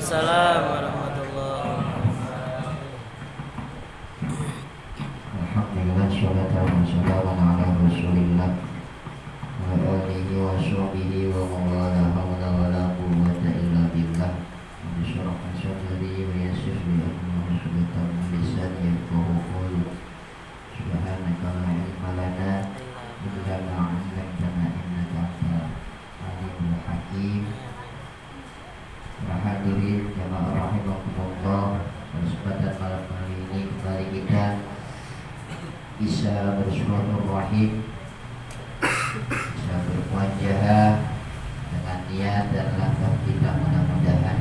Waalaikumsalam warahmatullahi Alhamdulillah, sholatan wa salamun ala rasulillah wa alihi wa sahbihi wa mawala hawla wa la quwwata illa billah. Bismillah sadri wa yassir li amri sultan lisan yafqahu qawli. Subhanaka la ilma lana illa ma 'allamtana innaka antal alimul hakim. Hadirin jamaah rahimakumullah, kesempatan malam hari ini kembali kita bisa bersilaturahim, bisa bermuajahah dengan niat dan langkah kita mudah-mudahan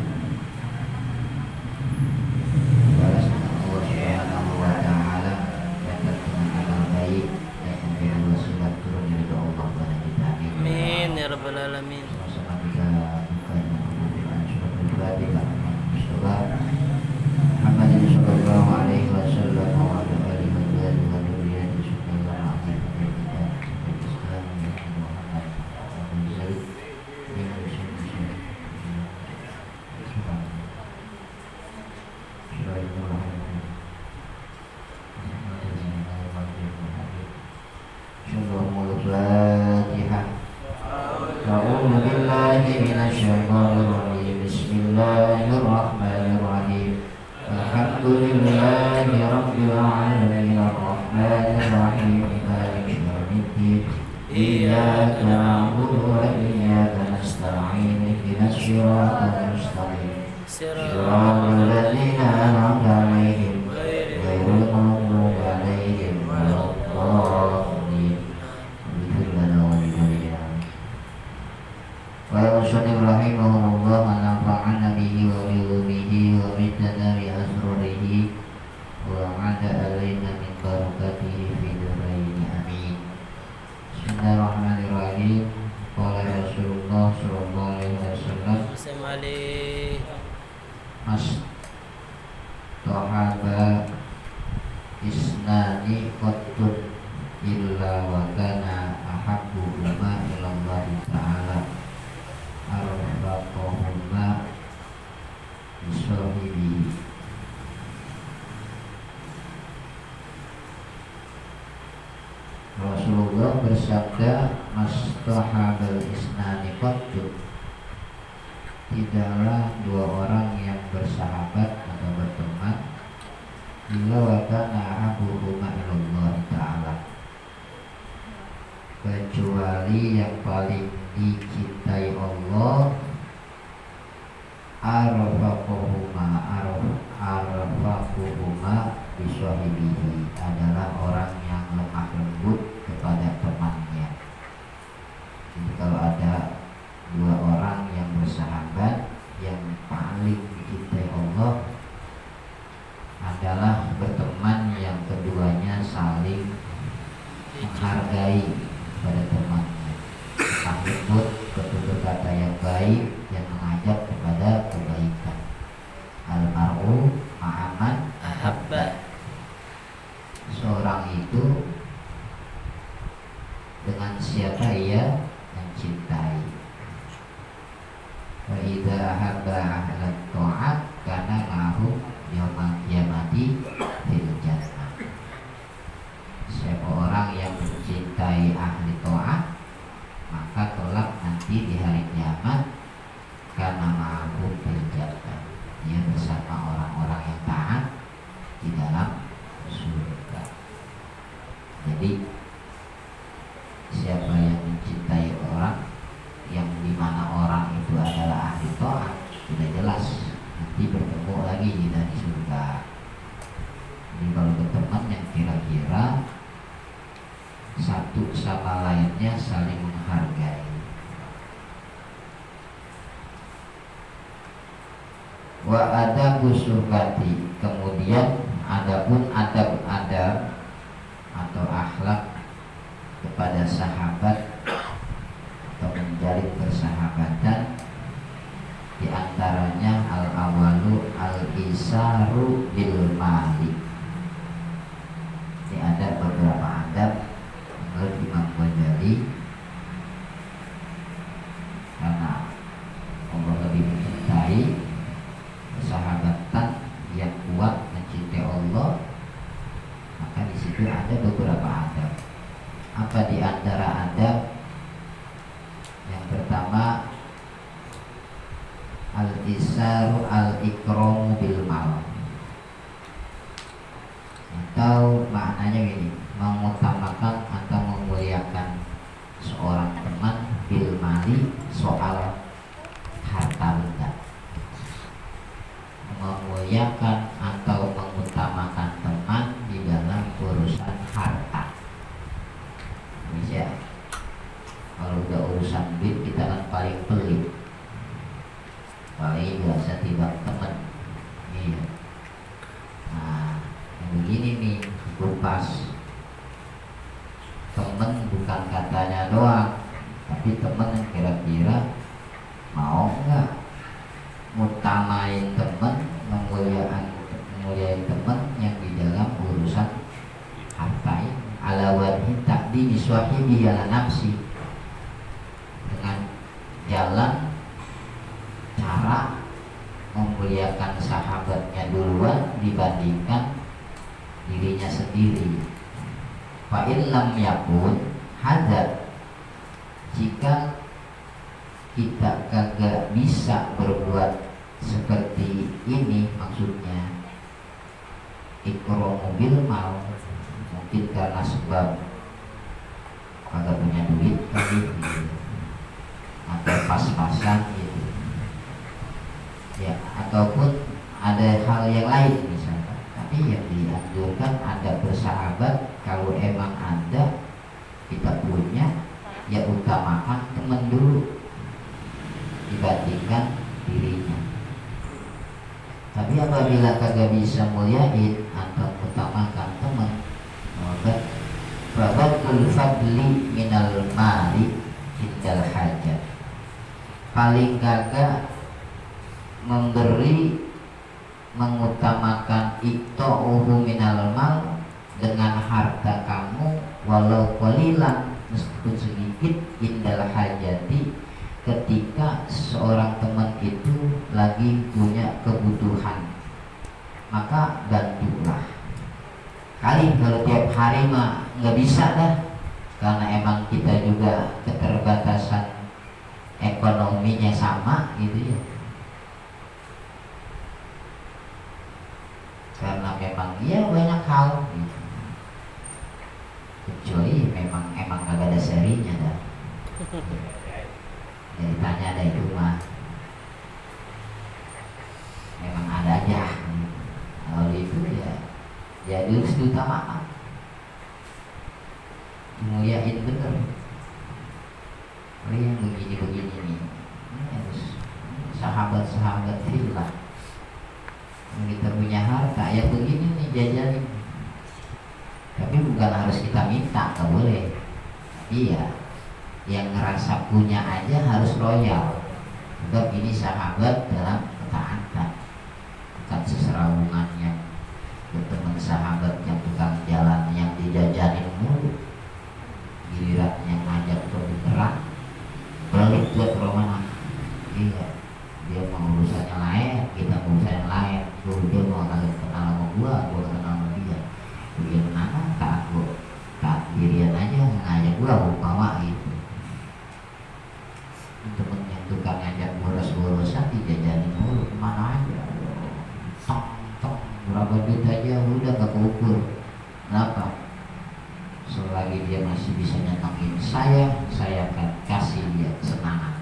balas dengan Allah Subhanahu wa taala dan dengan amal baik dan memberi wasilah turun dari Allah kepada kita. amin ya rabbal alamin. Sama-sama kita buka dengan pembukaan surat Al-Fatihah. Muhammad sallallahu alaihi wasallam wa ala alihi wa dzurriyyatihi sallallahu alaihi Al-Fatihah. A'udzu billahi minasyaitonir rajim. Bismillahirrahmanirrahim. Alhamdulillahi rabbil alamin arrahmanir rahim maliki yaumiddin. Iyyaka na'budu wa iyyaka nasta'in ihdinas siratal mustaqim. Shiratal ladzina an'amta 'alaihim ghairil maghdubi 'alaihim waladdallin. Wa sallallahu rahimahullah wa nafa'ana bihi wa bihi wa bidana bi asrarihi wa 'ada alaina min barakatihi fi dharaini amin. Bismillahirrahmanirrahim. Qala Rasulullah sallallahu alaihi wasallam Mas Tohaba isnani qattun illa wa kana ahabbu lama ilallahi ta'ala arraqahumma bisahibi. Rasulullah bersabda, Mastahabal isnani qattun, tidaklah dua orang yang bersahabat atau berteman illa wa kana ahabbuhuma ilallahi ta'ala, kecuali yang paling dicintai Allah, arfaquhuma bisahibihi, adalah orang yang lemah lembut kepada temannya. Jadi kalau ada dua orang yang bersahabat, yang paling dicintai Allah adalah berteman yang keduanya saling menghargai pada temannya, takut bertutur kata yang baik yang mengajak kepada kebaikan. Almaru ma'aman ahabba, seorang itu dengan siapa ia mencintai. Wa idza ahabba ahlat ta'at kana ma'hum yaumal qiyamati fil jannah. Siapa orang yang mencintai ahli ta'at, maka kelak nanti di hari kiamat karena ma'hum fil jannah, dia bersama orang-orang yang taat di dalam surga. Jadi siapa yang mencintai orang yang dimana orang itu adalah ahli ta'at, sudah jelas nanti bertemu lagi di surga. Jadi kalau berteman yang kira-kira satu sama lainnya saling menghargai. Wa adabu suhbati, kemudian adapun adab-adab atau akhlak kepada sahabat atau menjalin persahabatan, di antaranya al-awalu al-isaru bil mali. Ini ada beberapa adab menurut Imam Ghazali, karena Allah lebih mencintai Apa di antara adab? Yang pertama, al-isaru al-ikramu bil mal, atau maknanya gini, mengutamakan atau memuliakan seorang teman bil mali, soal harta benda. Memuliakan atau mengutamakan teman di dalam urusan harta. Bisa. Kalau udah urusan duit kita kan paling pelit, paling biasa tidak teman. Iya. Nah, yang begini nih kupas. Temen bukan katanya doang, tapi temen yang kira-kira mau nggak mutamain temen, memuliain temen yang di dalam urusan harta ini. Ala wajhi takdimi swahibi ala nafsi, dengan jalan cara memuliakan sahabatnya duluan dibandingkan dirinya sendiri. Fa in lam yakun hadza, jika kita kagak bisa berbuat seperti ini, maksudnya ikramu bil mal, mungkin karena sebab kagak punya duit kali gitu, atau pas-pasan gitu ya, ataupun ada hal yang lain misalnya. Tapi yang dianjurkan ada bersahabat, kalau emang ada kita punya, ya utamakan teman dulu dibandingkan dirinya. Tapi apabila kagak bisa muliain atau utamakan teman, maka babul fadli minal mali indal hajat, paling kagak memberi, mengutamakan ikta'uhu minal mal, dengan harta kamu walau qalilan, meskipun sedikit, indal hajati, ketika seorang teman itu lagi punya kebutuhan, maka bantulah. Kali kalau tiap hari mah nggak bisa dah, karena emang kita juga keterbatasan ekonominya sama gitu ya. Karena memang ya banyak hal gitu. Kecuali emang gak ada serinya dah. Jadi tanya ada itu mah memang ada aja. Kalau itu ya harus diutamakan, muliain bener. Kalau yang begini-begini nih, ini harus sahabat-sahabat fillah. Kita punya harta ya begini nih, jajanin. Tapi bukan harus kita minta, gak boleh. Iya, yang ngerasa punya aja harus loyal. Sebab ini sahabat dalam ketaatan, bukan seserawungan yang berteman, sahabat yang tukang jalan yang dijajanin mulu, giliran yang ngajak bergerak balik buat romana. Iya, dia mau urusannya lain, kita mau urusan yang lain. Dia mau kenal sama gua kenal sama dia. Dia mana taat gua, taat dirian aja, ngajak gua bawa gitu. Temen yang tukang ngajak boros-borosan dijajanin mulu, kemana aja, tong berapa duit aja udah gak keukur. Kenapa? Selagi dia masih bisa nyenengin saya akan kasih dia kesenangan.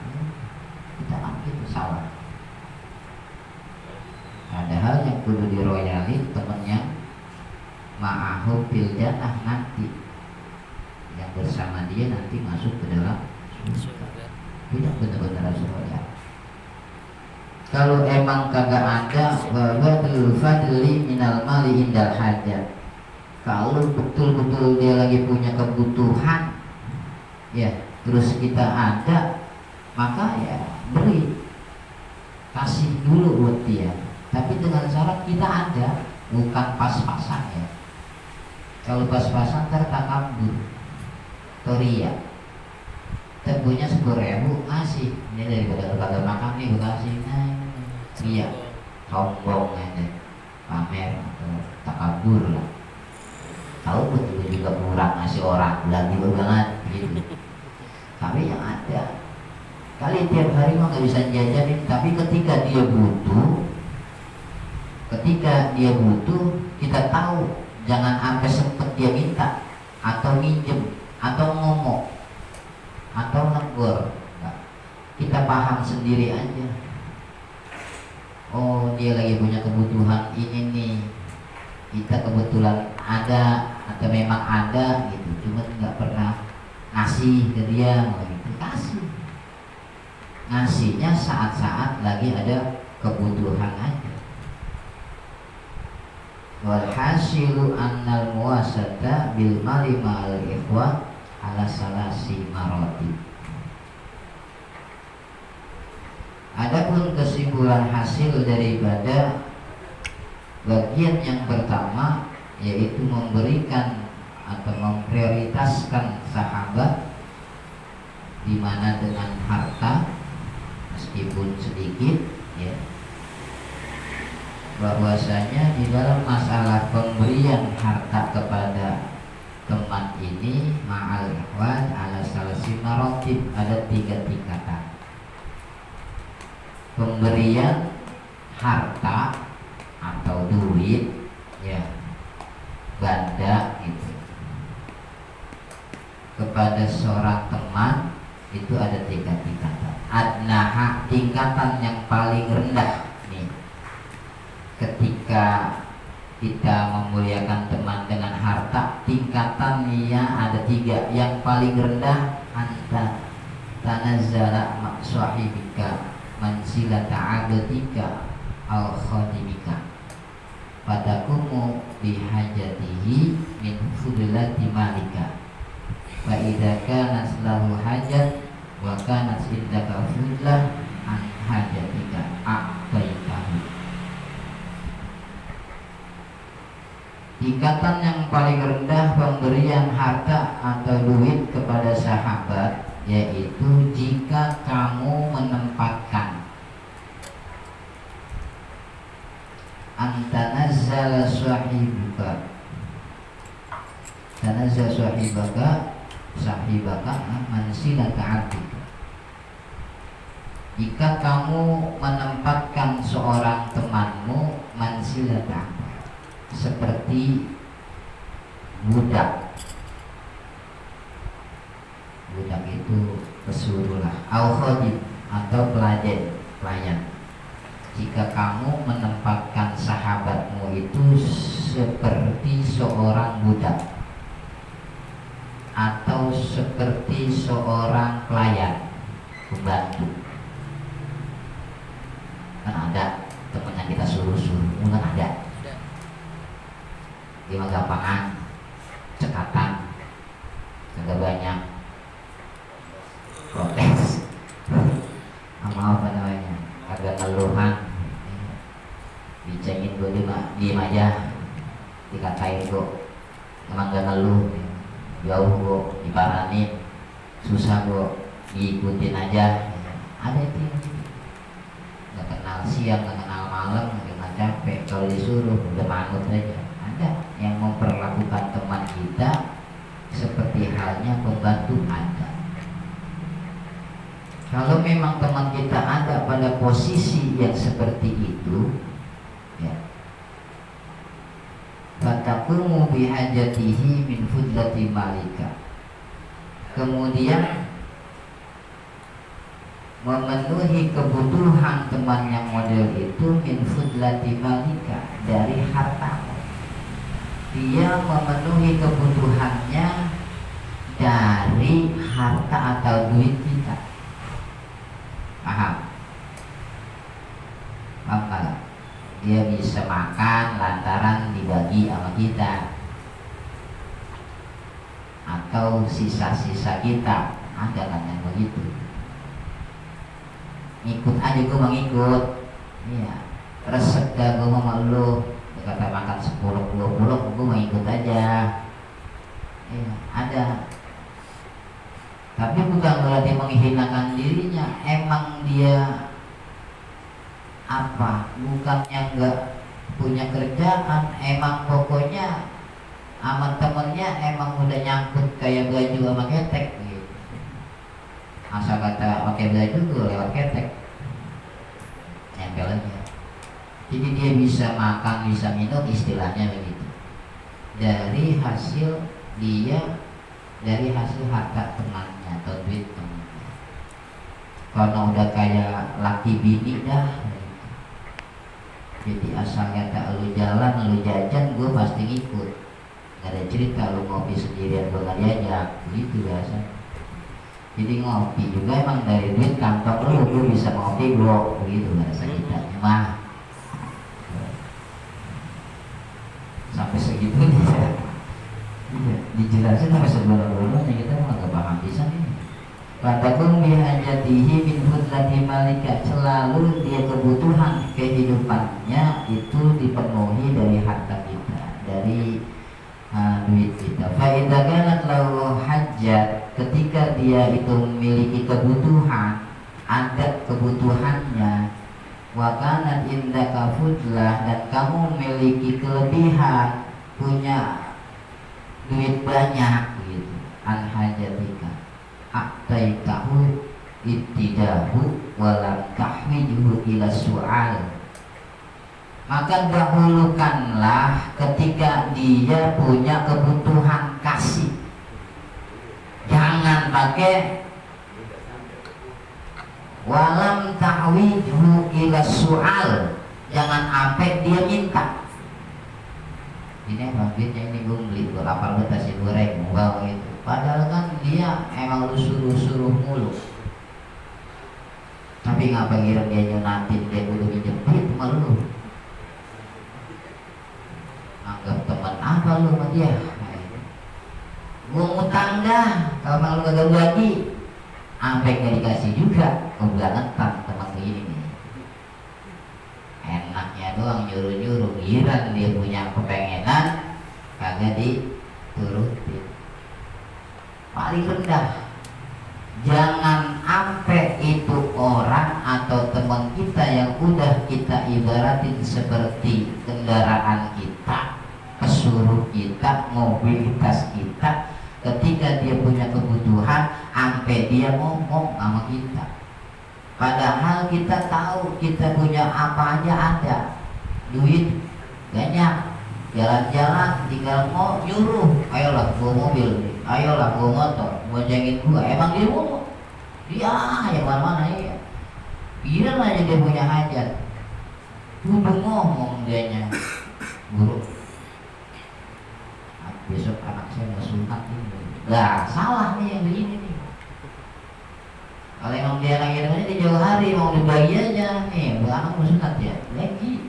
Kita kan gitu salah. Padahal yang kudu diroyali temennya ma'ahu fil jannah, nanti yang bersama dia nanti masuk ke dalam surga. Tidak benar-benar surga. Kalau emang kagak ada babul fadli minal mali indal hajat, kalau betul-betul dia lagi punya kebutuhan ya, terus kita ada, maka ya beri, kasih dulu buat dia. Tapi dengan syarat kita ada, bukan pas-pasan ya. Kalau pas-pasan tertakabur, toria, tebunya 10.000 ngasih, ini daripada lembaga makan nih gue kasih, nah iya, sombong aja, pamer atau takabur lah. tahu betul juga kurang ngasih orang lagi banget gitu. Tapi yang ada kali tiap hari mah nggak bisa jajanin, tapi ketika dia butuh kita tahu, jangan sampai sempet dia minta atau minjem atau ngomong atau negur. Nah, kita paham sendiri aja, oh dia lagi punya kebutuhan ini nih, kita kebetulan ada atau memang ada gitu, cuma nggak pernah ngasih ke dia gitu. Ngasihnya saat-saat lagi ada kebutuhan aja. Walhasilu annal muwasata bil mali ma'al ikhwa ala salasi maroti. Adapun kesimpulan hasil daripada bagian yang pertama, yaitu memberikan atau memprioritaskan sahabat, di mana dengan harta meskipun sedikit, ya, bahwasanya di dalam masalah pemberian harta kepada teman ini ma'al ikhwan ala salasi marotib, ada 3 tingkatan. Pemberian harta atau duit, ya, banda gitu, kepada seorang teman itu ada 3 tingkatan. Adnaha, tingkatan yang paling rendah nih, ketika kita memuliakan teman dengan harta, tingkatannya ada 3. Yang paling rendah, anta tanazzala ma' sahibika mansilata 'abdika aw khadimika fatakumu bihajatihi min fudlati malika wa idza kana lahu hajat wa kana indaka fudlah an hajatika a'taitahu. Tingkatan yang paling rendah pemberian harta atau duit kepada sahabat, yaitu jika kamu menempatkan antanazzala sahibaka mansilata 'abdika. Jika kamu menempatkan seorang temanmu mansilata 'abdika, seperti budak itu pesuruh lah, al-khadim atau pelayan. Jika kamu menempatkan sahabatmu itu seperti seorang budak atau seperti seorang pelayan, pembantu. Kan ada teman yang kita suruh-suruh, kan ada. Dia mah gampangan, cekatan, agak banyak protes, sama apa namanya, agak ngeluhan, dicengin gue diem aja, dikatain gue emang gak ngeluh, jauh gue diparanin, susah gue diikutin aja. Ada itu yang gak kenal siang, gak kenal malam, gak capek, kalau disuruh udah manut aja. Ada yang memperlakukan teman kita seperti halnya pembantu, ada. Kalau memang teman kita ada pada posisi yang seperti itu, ya, fataqumu bihajatihi min fudlati malika, kemudian memenuhi kebutuhan teman yang model itu min fudlati malika, dari hartamu. Dia memenuhi kebutuhannya dari harta atau duit kita. Paham? Paham? Dia bisa makan lantaran dibagi sama kita, atau sisa-sisa kita, ada kan yang begitu. Ngikut aja, gue mau ngikut, iya, resep dah gue mau lu, kata makan 10-20, gue mau ikut aja, iya, ada. Tapi bukan berarti menghinakan dirinya, emang dia apa, bukannya nggak punya kerjaan, emang pokoknya Aman temennya emang udah nyangkut kayak baju sama ketek gitu. Asal kata pakai baju gue lewat ketek nempel aja. Jadi dia bisa makan, bisa minum, istilahnya begitu. Dari hasil harta temannya atau duit temannya. Karena udah kayak laki bini dah. Jadi asal kata lu jalan, lu jajan, gue pasti ngikut. Gak ada cerita lu ngopi sendirian gue gak diajak, begitu biasa. Jadi ngopi juga emang dari duit kantong lu, gue bisa ngopi gue, begitu bahasa kita. Mah sampai segitunya ya. Dijelasin sampai sebulan-bulannya kita malah gak paham bisa nih. Fatakum bihajatihi min hudlati malika, selalu dia kebutuhan kehidupannya itu dipenuhi dari harta kita, dari duit kita. Fa idza kanat lahu hajat, ketika dia itu memiliki kebutuhan, ada kebutuhannya, wa kanat indaka fudlah, dan kamu memiliki kelebihan, punya duit banyak gitu, an hajatika aktaitahu ittidahu walam tahwijuhu ila su'al, maka dahulukanlah ketika dia punya kebutuhan kasih. Jangan pakai walam tahwijuhu ila su'al, jangan sampai dia minta. Ini duitnya ini gue beli gue lapar gue nasi goreng mau bawa gitu. Padahal kan dia emang lu suruh mulu. Tapi ngapa kira dia nyunatin, dia udah minjem duit sama lu. Anggap teman apa lu sama dia? Gue ngutang dah, kalau emang lu gak bagi, sampai gak dikasih juga. Kebelangetan teman begini nih. Enaknya doang nyuruh-nyuruh, giran dia punya kepengenan kagak diturutin. Paling rendah, jangan ampe itu orang atau teman kita yang udah kita ibaratin seperti kendaraan kita, pesuruh kita, mobilitas kita. Ketika dia punya kebutuhan, ampe dia ngomong sama kita. Padahal kita tahu kita punya apa aja ada, duit banyak, jalan-jalan tinggal mau nyuruh, ayolah gua mobil, ayolah gua motor, boncengin gua. Emang dia ngomong, dia yang mana-mana ya. Biar aja dia punya hajat, kudu ngomong dianya, guru. Besok anak saya mau sunat ini, lah salah nih yang begini nih. Kalau emang dia lagi dengannya di jauh hari mau dibagi aja nih, buat anak mau sunat ya, lagi.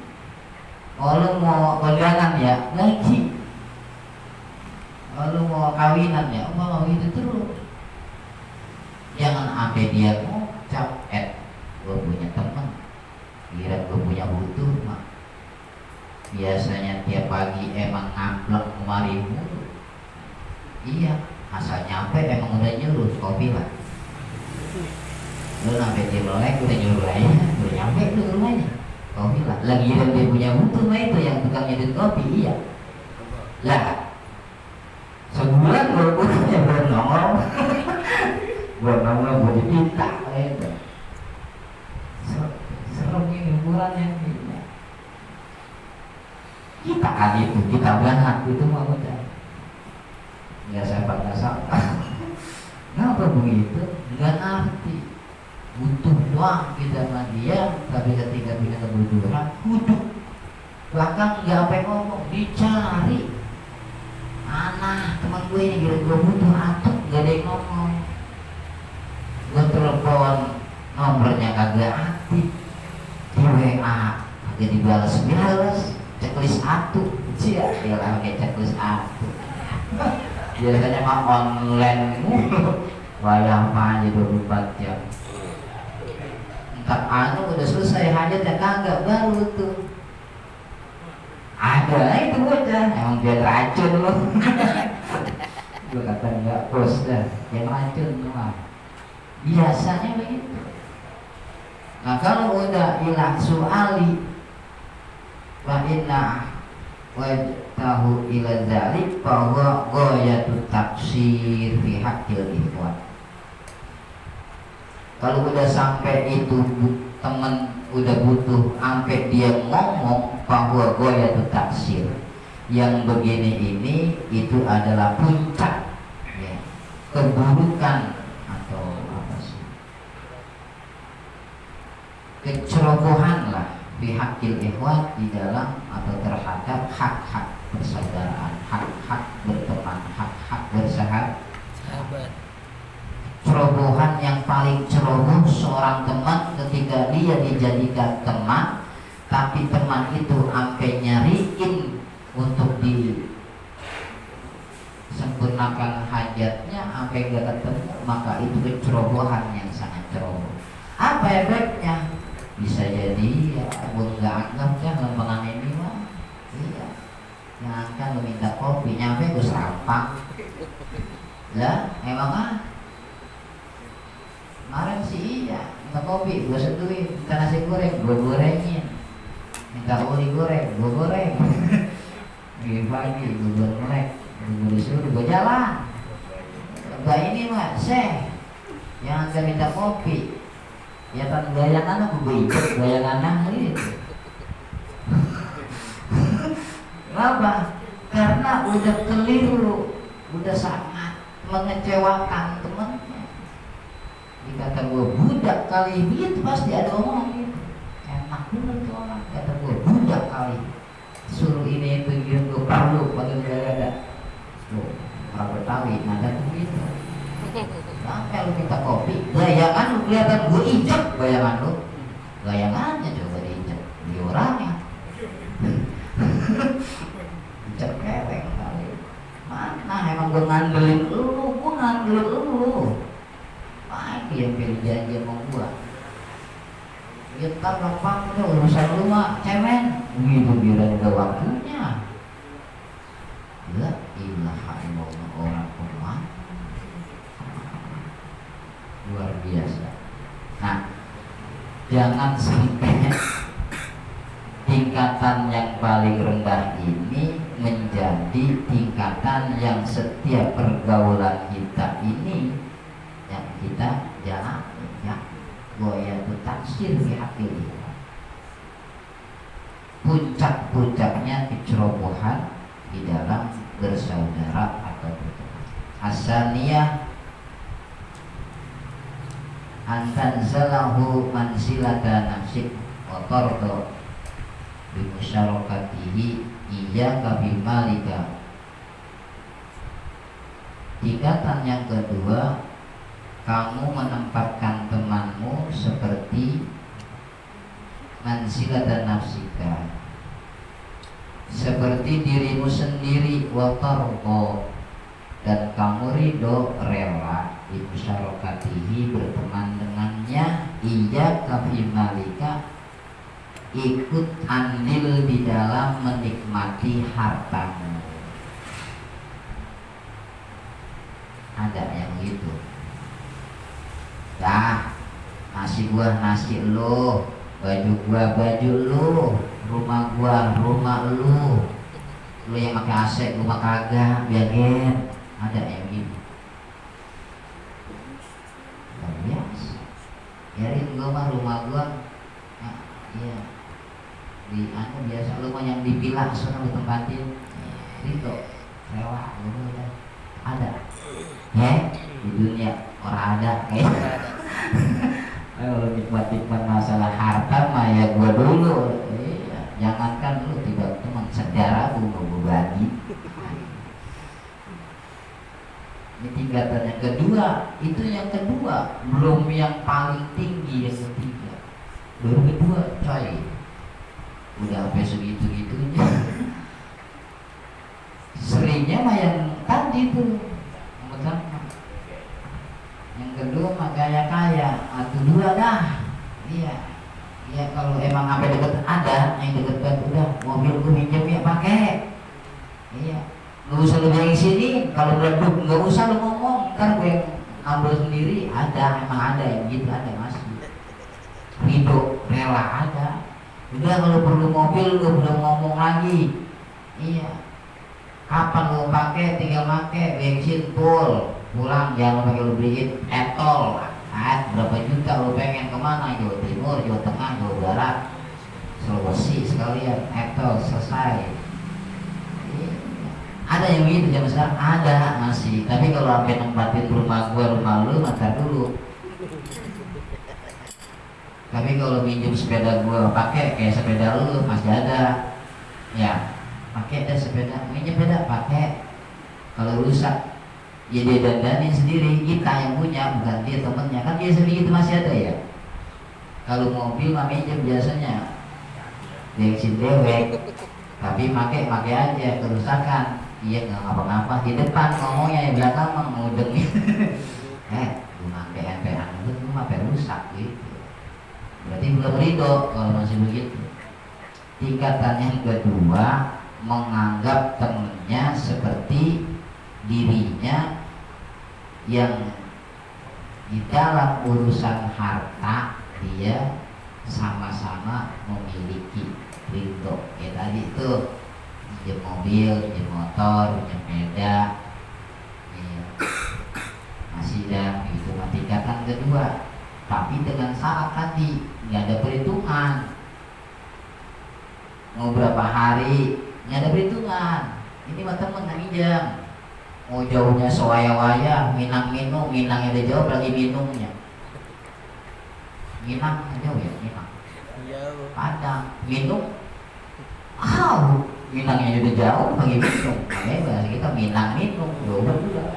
Kalau mau kondangan ya, lagi. Kalau mau kawinan ya, mau gitu terus. Jangan sampai dia ngocap, gue punya teman, kira gue punya butuh, mak. Biasanya tiap pagi emang ngamplek kemari mulu. Iya, asal nyampe emang udah nyuruh kopi lah. Lu sampai di melek udah nyuruh aja, udah nyampe lu rumahnya kopi lah. Lagi dia punya butuh mah itu yang tukang nyedut kopi, iya. Lah sebulan gue butuhnya belum nongol, belum nongol gue dipinta itu. Serem ini bulannya gitu. Kita kan itu, kita banget itu mah udah nggak sabar. Kenapa begitu? Nggak ngerti. Butuh doang kita sama dia, tapi ketika kita kebutuhan kudu. Bahkan nggak apa ngomong, dicari. Anak teman gue ini kira gue butuh atau nggak ada yang ngomong. Gue telepon nomornya kagak aktif, di WA kagak dibalas, checklist atu, dia pakai checklist atu. Biasanya mah online mulu, wayang aja 24 jam. Entar anu udah selesai hajat ya kagak, baru tuh ada itu bocah, emang dia racun loh. Gue kata enggak bos dah, yang racun mah. Biasanya begitu. Nah kalau udah hilang suali, wa inna tahu ila dzalik bahwa ghayatut taksir fi haqqil ikhwan. Kalau udah sampai itu teman udah butuh sampai dia ngomong bahwa ghayatut taksir yang begini ini itu adalah puncak ya, keburukan atau apa sih, kecerobohan lah pihak ikhwan di dalam atau terhadap hak-hak persaudaraan, hak-hak berteman, hak-hak bersahabat. Cerobohan yang paling ceroboh seorang teman ketika dia dijadikan teman, tapi teman itu sampai nyariin untuk disempurnakan hajatnya sampai gak ketemu, maka itu kecerobohan yang sangat ceroboh. Apa efeknya? Bisa jadi ya gue nggak anggap kan lempengan ini mah, iya, yang kan lo minta kopi nyampe gue serampang lah, emang kemarin sih iya minta kopi gue seduhin, minta nasi goreng gue gorengin, minta uli goreng gue goreng di pagi gue goreng gue disuruh gue jalan. Mbak ini mah yang nggak minta kopi ya kan, gayangan aku beijek gayangan gitu. Kenapa? Karena udah keliru, udah sangat mengecewakan temannya. Dikata gue budak kali, itu pasti ada omongan gitu. Enak bener tuh orang, kata gue budak kali. Suruh ini itu gitu, gue perlu panggil gada-gada. Tuh, orang Betawi nada tuh gitu. Sampai lu minta kopi, gayangan lu kelihatan gue ijek, gayangan lu, gayangannya coba diijek, di orangnya, ijek kewek kali. Mana emang gue ngandelin lu, Pak yang pilih janji sama gue. Ya ntar gampang udah urusan lu mah cemen, gitu bilang udah waktunya. La ilaha illallah, orang pemah luar biasa. Nah, jangan sampai tingkatan yang paling rendah ini menjadi tingkatan yang setiap pergaulan kita ini yang kita jalani ya, ghayatut taksir fi haqqil ikhwan. Puncak-puncaknya kecerobohan di dalam bersaudara atau berteman. Asaniyah antanzalahu mansilata nafsik wa tardo bimusyarakatihi iyyaka bimalika. Tingkatan yang kedua, kamu menempatkan temanmu seperti mansilata nafsika, seperti dirimu sendiri, wa tardo, dan kamu ridho rela bimusyarakatihi berteman dengannya, iyyaka bimalika, ikut andil di dalam menikmati hartamu. Ada yang gitu. Dah, nasi gua nasi lu, baju gua baju lu, rumah gua rumah lu. Lu yang pakai AC, lu mah kagak, biarin. Ada yang gitu. Luar biasa. Biarin gua mah rumah gua. Nah, iya. Di anu biasa lu mah yang dipilah sana lu tempatin. Itu rela lu udah ada. Ya, di dunia orang ada kayak. Kalau nikmat-nikmat masalah harta mah ya gua dulu. Iya, jangankan lu tiba teman saudara gua mau bagi. Ini tingkatan yang kedua, itu yang kedua, belum yang paling tinggi yang ketiga. Baru kedua, coy. Udah sampai segitu-gitunya. Seringnya mah yang tadi tuh, yang pertama. Yang kedua mah kaya-kaya, atau dua dah. Iya. Iya, kalau emang sampai deket ada yang deket udah mobil gue minjem ya pakai. Iya. Gak usah lu yang sini, kalau meleduk gak usah lu ngomong, ntar gue ambil sendiri. Ada, emang ada yang gitu, ada masih. Ridho, rela ada. Udah kalau perlu mobil gue belum ngomong lagi. Iya, Kapan lu pakai? Tinggal pakai bensin full, pulang jangan pakai lu beliin etol. Berapa juta lu pengen kemana? Jawa Timur, Jawa Tengah, Jawa Barat, Sulawesi sekalian, etol selesai. Ada yang begitu zaman sekarang, ada masih. Tapi kalau sampai nempatin rumah gua, rumah lu, ntar dulu. Tapi kalau minjem sepeda gua pakai kayak sepeda lu masih ada, ya pakai deh sepeda, minjem sepeda pakai. Kalau rusak, ya dia dandanin sendiri, kita yang punya bukan dia temennya, kan biasa begitu masih ada ya. Kalau mobil mah minjem biasanya bensin dewek, tapi pakai aja kerusakan. Iya nggak ngapa-ngapa di depan ngomongnya, di belakang mah ngudeng. Lu pakai empean itu cuma sampai rusak gitu. Berarti belum ridho kalau masih begitu. Tingkatan yang kedua, menganggap temannya seperti dirinya yang di dalam urusan harta dia sama-sama memiliki ridho. Ya tadi itu pinjam mobil, pinjam motor, pinjam sepeda, ya. Masih dah itu tingkatan kedua. Tapi dengan syarat tadi nggak ada perhitungan, mau berapa hari nggak ada perhitungan. Ini mah temen nggak minjam, mau jauhnya sewaya-waya, Minang minum, Minangnya udah jauh lagi minumnya. Minang jauh ya, Minang Padang minum, Minangnya udah jauh lagi minum. Makanya bahasa kita Minang minum, jauh juga.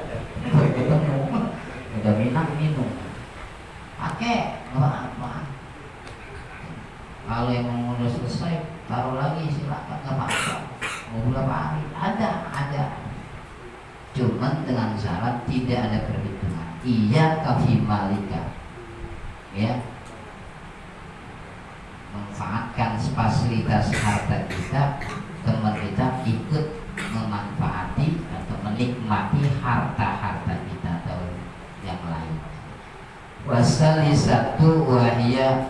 Udah Minang minum. Pakai apa? Kalau yang mau udah selesai taruh lagi silakan, nggak apa-apa. Mau berapa hari? Ada. Cuman dengan syarat tidak ada perhitungan. Iya kafimalika, ya. Manfaatkan fasilitas harta kita, teman kita ikut memanfaati atau menikmati harta kita atau yang lain. Wasalisatu wahya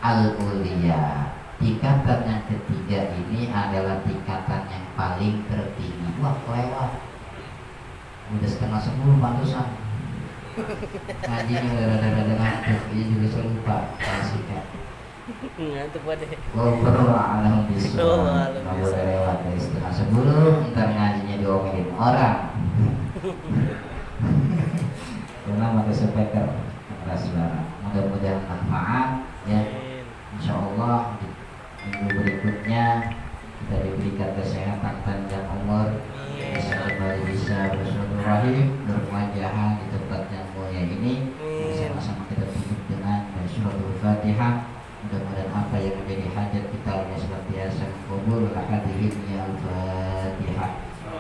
al-uliya. Tingkatan yang ketiga ini adalah tingkatan yang paling tertinggi. Wah, kelewat. Udah 9:30 pantesan. Ngajinya udah rada-rada ngantuk. Ini juga saya lupa kasih Kak. Ngantuk pada. Wallahu bisawab. Nggak boleh lewat dari 9:30. Ntar ngajinya diomelin orang. Karena pakai speaker keras suara. Mudah-mudahan manfaat ya. Insya Allah di minggu berikutnya kita diberikan kesehatan panjang umur, bisa kembali bisa bersilaturahim, bermuajahan di tempat yang mulia ini. Bersama-sama kita tutup dengan suratul Fatihah. Mudah-mudahan apa yang menjadi hajat kita Allah senantiasa kabul. Hadirin ya al-Fatihah.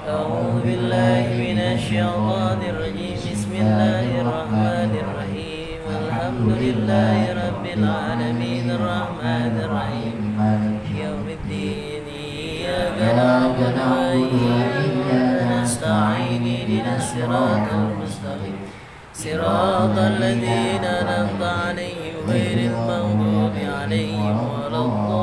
A'udzu billahi minasyaitonir rajim. Bismillahirrahmanirrahim. Alhamdulillahi rabbil alamin arrahmanir rahim maliki yaumiddin. Iyyaka na'budu wa iyyaka nasta'in. Ihdinas siratal mustaqim. Siratal ladzina an'amta 'alaihim ghairil maghdubi 'alaihim waladdallin.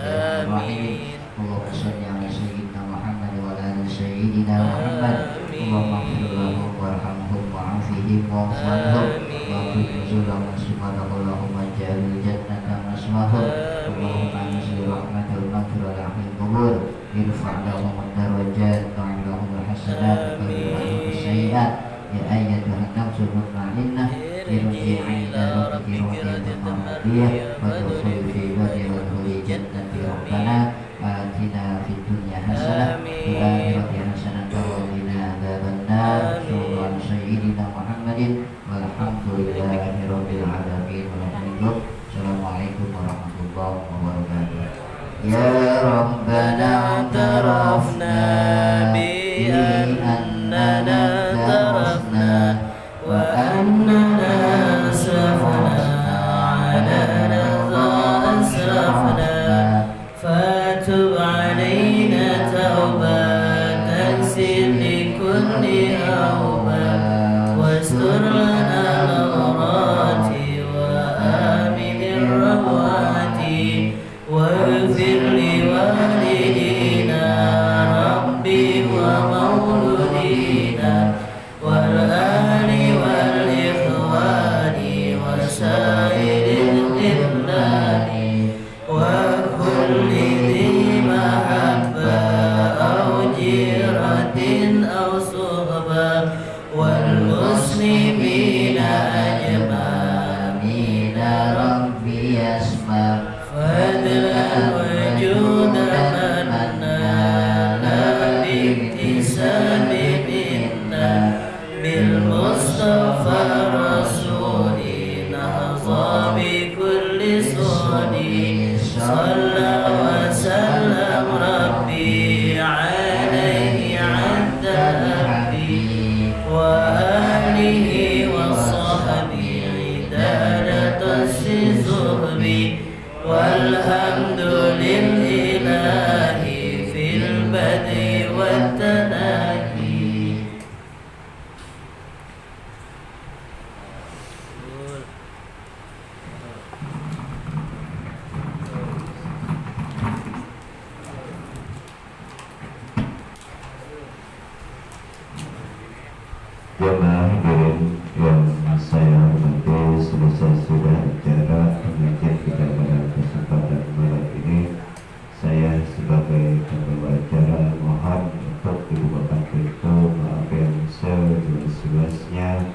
Amin. Allahumma shalli ala sayyidina Muhammad wa ala sayyidina Muhammad. Allahumma ighfir lahum warhamhum wa'afihim wa'fu anhum wa'fu nuzulahum subhanakallahumma ja'alil jannata maswahum. Allahumma anzil rahmatal maghfirah lahum kubur irfa' lahum ad-darajat wa'ilahum al-hasanat wa qihim as-sayyi'at. Ya ayyatuhan nafsul mutma'innah irji'i ila rabbiki radiyatan mardiyah wadkhuli fi ibadil jannati rabbana atina fid dunya hasanah wa fil akhirati hasanah wa qina adzabannar. Sallallahu sayyidina Muhammadin walhamdulillahi rabbil alamin. Assalamualaikum warahmatullahi wabarakatuh. Ya Rabbana tarafna bi annana tarafna wa annana asrafna ala asrafna fatub alaina taubatan sirri kulli awbah wastur lana al-awrati wa amin ar-rawati waghfir li walidina والمسلمين أجمعين ربي يسمع فضلا وجودا منانا باكتساب منا بالمصطفى رسولنا نحظى بكل صوني صلى وسلم ربي عليه عد ربي وآله وصحبه عدادة الزهب والحمد لله في البدء والتناهي. Jemaah